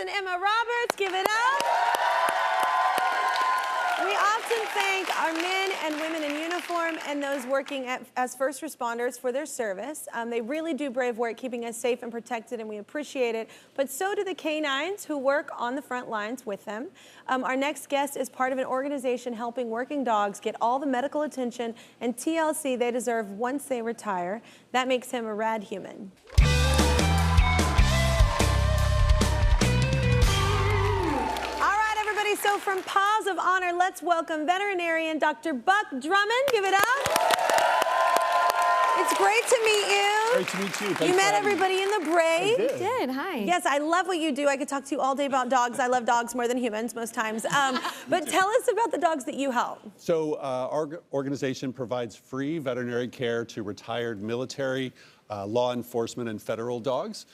and Emma Roberts. Give it up. We often thank our men and women in uniform and those working as first responders for their service. They really do brave work keeping us safe and protected, and we appreciate it. But so do the canines who work on the front lines with them. Our next guest is part of an organization helping working dogs get all the medical attention and TLC they deserve once they retire. That makes him a rad human. So from Paws of Honor, let's welcome veterinarian Dr. Buck Drummond. Give it up. It's great to meet you. Great to meet you. Thanks you met everybody in the Brave. I did. Hi. Yes, I love what you do. I could talk to you all day about dogs. I love dogs more than humans most times. But tell us about the dogs that you help. So our organization provides free veterinary care to retired military, law enforcement, and federal dogs.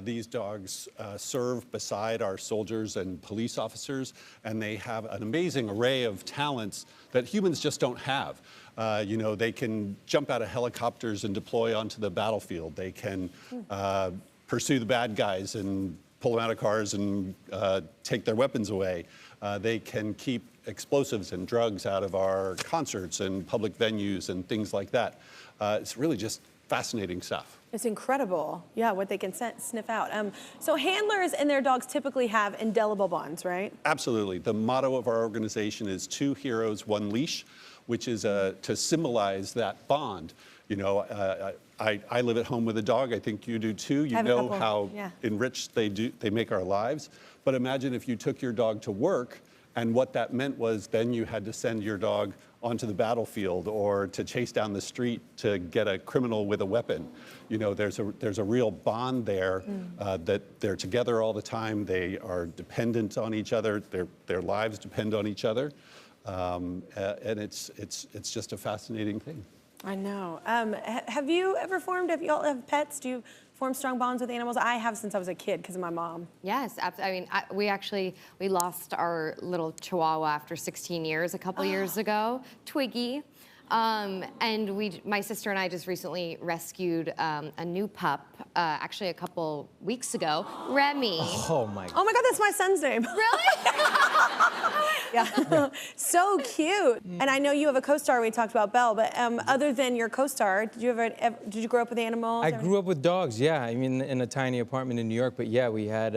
These dogs serve beside our soldiers and police officers, and they have an amazing array of talents that humans just don't have. You know, they can jump out of helicopters and deploy onto the battlefield. They can pursue the bad guys and pull them out of cars and take their weapons away. They can keep explosives and drugs out of our concerts and public venues and things like that. It's really just fascinating stuff. It's incredible, yeah, what they can sniff out. So handlers and their dogs typically have indelible bonds, right? Absolutely. The motto of our organization is 2 heroes, 1 leash, which is to symbolize that bond. You know, I live at home with a dog. I think you do too. You know how enriched they make our lives. But imagine if you took your dog to work, and what that meant was then you had to send your dog onto the battlefield or to chase down the street to get a criminal with a weapon. You know, there's a real bond there that they're together all the time. They are dependent on each other. Their lives depend on each other. And it's just a fascinating thing. I know. Have you all have pets? Do you form strong bonds with animals? I have since I was a kid because of my mom. Yes, I mean, we lost our little Chihuahua after 16 years a couple years ago, Twiggy. And my sister and I just recently rescued a new pup, actually a couple weeks ago, Remy. Oh my God. Oh my God, that's my son's name. Really? Yeah, so cute. And I know you have a co-star we talked about, Belle, but other than your co-star, did you grow up with animals? I grew up with dogs, yeah. I mean, in a tiny apartment in New York, but yeah, we had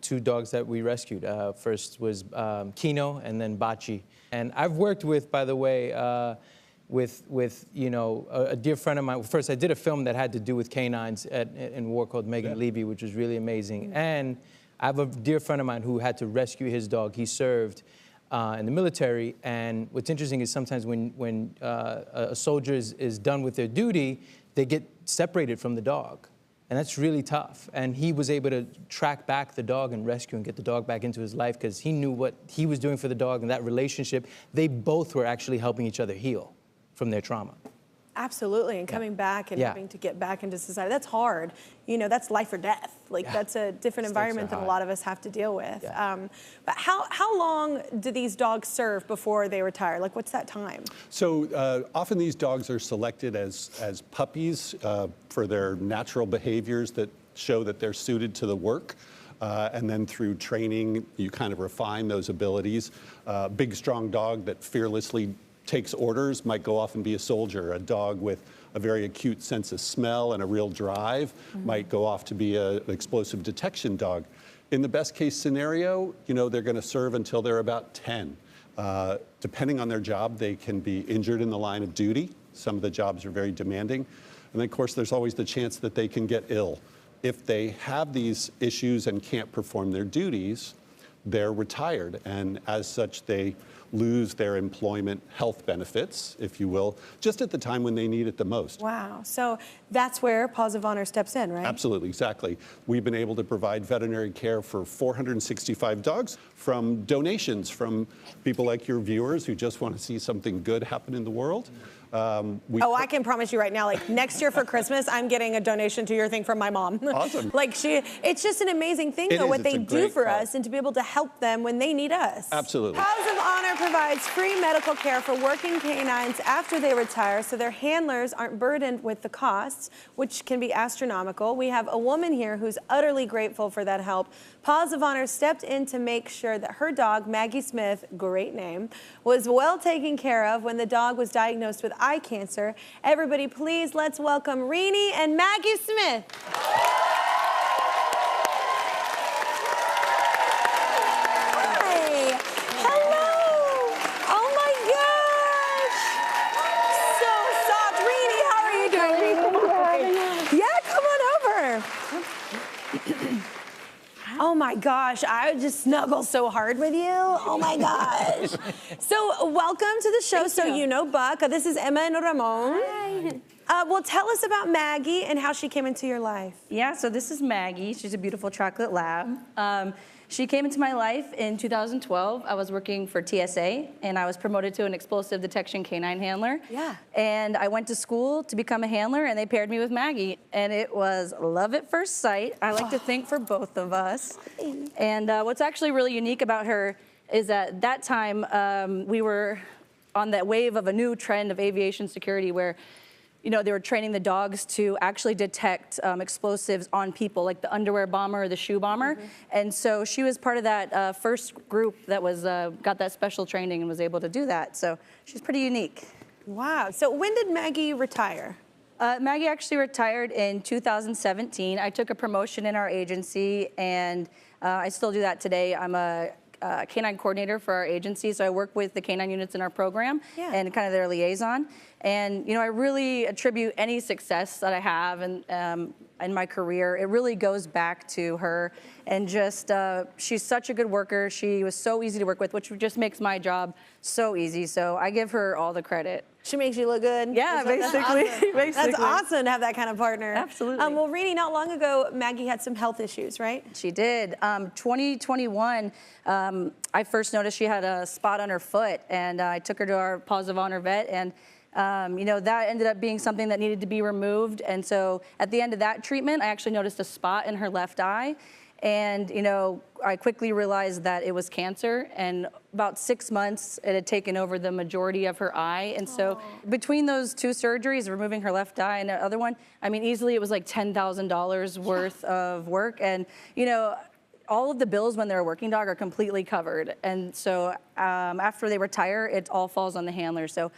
2 dogs that we rescued. First was Kino and then Bachi. And I've worked with, by the way, with you know, a dear friend of mine. First, I did a film that had to do with canines in war called Megan Levy, which was really amazing. And I have a dear friend of mine who had to rescue his dog. He served in the military, and what's interesting is sometimes when a soldier is done with their duty, they get separated from the dog. And that's really tough. And he was able to track back the dog and rescue and get the dog back into his life because he knew what he was doing for the dog, and that relationship, they both were actually helping each other heal from their trauma. Absolutely, and coming back and having to get back into society, that's hard. You know, that's life or death. Like, that's a different environment than a lot of us have to deal with. But how long do these dogs serve before they retire? Like, what's that time? So often these dogs are selected as puppies for their natural behaviors that show that they're suited to the work. And then through training, you kind of refine those abilities. Big, strong dog that fearlessly takes orders might go off and be a soldier. A dog with a very acute sense of smell and a real drive might go off to be an explosive detection dog. In the best case scenario, you know, they're going to serve until they're about 10. Depending on their job, they can be injured in the line of duty. Some of the jobs are very demanding. And then, of course, there's always the chance that they can get ill. If they have these issues and can't perform their duties, they're retired, and as such, they lose their employment health benefits, if you will, just at the time when they need it the most. Wow, so that's where Paws of Honor steps in, right? Absolutely, exactly. We've been able to provide veterinary care for 465 dogs from donations from people like your viewers who just want to see something good happen in the world. I can promise you right now, like next year for Christmas, I'm getting a donation to your thing from my mom. Awesome. It's just an amazing thing, though, what they do for us and to be able to help them when they need us. Absolutely. Paws of Honor provides free medical care for working canines after they retire, so their handlers aren't burdened with the costs, which can be astronomical. We have a woman here who's utterly grateful for that help. Paws of Honor stepped in to make sure that her dog, Maggie Smith, great name, was well taken care of when the dog was diagnosed with eye cancer. Everybody, please, let's welcome Rini and Maggie Smith. Hi. Hello. Oh my gosh. So soft. Rini, how are you doing? Yeah, come on over. Oh my gosh, I would just snuggle so hard with you. Oh my gosh. So welcome to the show. So you know Buck. This is Emma and Ramon. Hi. Well, tell us about Maggie and how she came into your life. Yeah, so this is Maggie. She's a beautiful chocolate lab. She came into my life in 2012. I was working for TSA, and I was promoted to an explosive detection canine handler. Yeah. And I went to school to become a handler, and they paired me with Maggie. And it was love at first sight, I like to think, for both of us. And what's actually really unique about her is at that time, we were on that wave of a new trend of aviation security where they were training the dogs to actually detect explosives on people, like the underwear bomber or the shoe bomber. And so she was part of that first group that was got that special training and was able to do that. So she's pretty unique. Wow. So when did Maggie retire? Maggie actually retired in 2017. I took a promotion in our agency, and I still do that today. I'm a canine coordinator for our agency, so I work with the canine units in our program and kind of their liaison. And I really attribute any success that I have in my career. It really goes back to her, and just she's such a good worker. She was so easy to work with, which just makes my job so easy. So I give her all the credit. She makes you look good. Yeah, basically. That's awesome to have that kind of partner. Absolutely. Well, Rini, not long ago, Maggie had some health issues, right? She did. 2021, I first noticed she had a spot on her foot, and I took her to our Paws of Honor vet, and that ended up being something that needed to be removed. And so at the end of that treatment, I actually noticed a spot in her left eye. And, I quickly realized that it was cancer, and about 6 months, it had taken over the majority of her eye. And so between those two surgeries, removing her left eye and the other one, easily it was like $10,000 worth of work. And, all of the bills when they're a working dog are completely covered. And so after they retire, it all falls on the handler. So,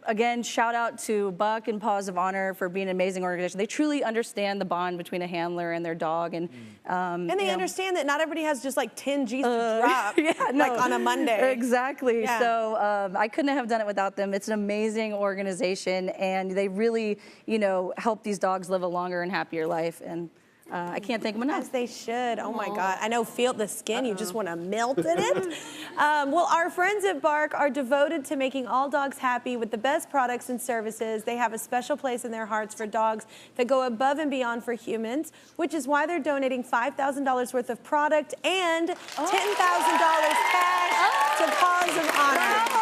again, shout out to Buck and Paws of Honor for being an amazing organization. They truly understand the bond between a handler and their dog. And they understand that not everybody has just like 10 G's to drop on a Monday. Exactly. Yeah. So I couldn't have done it without them. It's an amazing organization, and they really, help these dogs live a longer and happier life. And I can't thank them enough. As they should. Oh my God. I know, feel the skin. You just want to melt in it. Well, our friends at Bark are devoted to making all dogs happy with the best products and services. They have a special place in their hearts for dogs that go above and beyond for humans, which is why they're donating $5,000 worth of product and $10,000 cash to Paws of Honor.